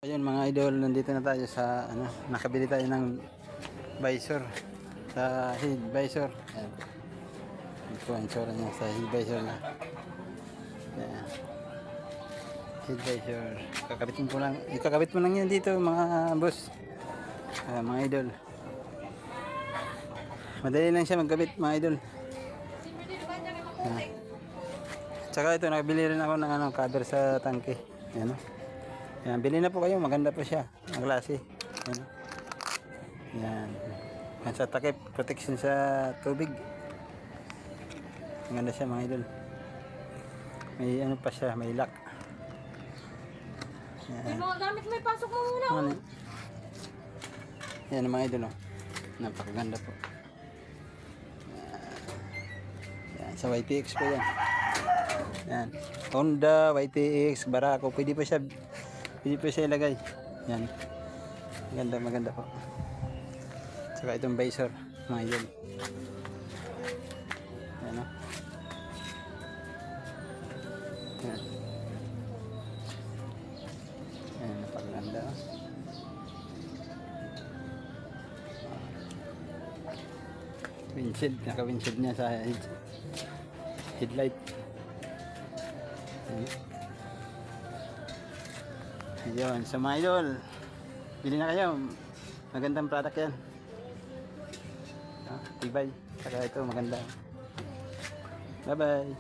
Ayun mga idol, nandito na tayo sa nakabili tayo ng visor sa head visor. Ayan. Ito ang tsura niya sa head visor na. Ayan. Head visor. Ikakabit mo lang yan dito mga boss. Mga idol. Madali lang siya magkabit mga idol. Ayan. Tsaka ito, nakabili rin ako ng cover sa tangke. Ayan. Yan, bili na po kayo, maganda po siya, ang klase. Yan. Yan. Yan sa takip, protection sa tubig. Maganda siya mga idol. May ano pa siya, may lock. Yan. May mga gamit mo, ipasok mo muna. Ano? Yan mga idol, oh. Napakaganda po. Yan, sa YTX po yan. Yan. Honda, YTX, Barako, pwede pa siya ilagay. Yan. Maganda po. Saka itong visor, mga idol. Yan, oh. Yan. Yan, napakaganda, oh. Windshield, naka-windshield niya sa headlight. Yan. Ayun, sa mga idol, bili na kayo, magandang product yan. Tibay, saka ito maganda. Bye bye.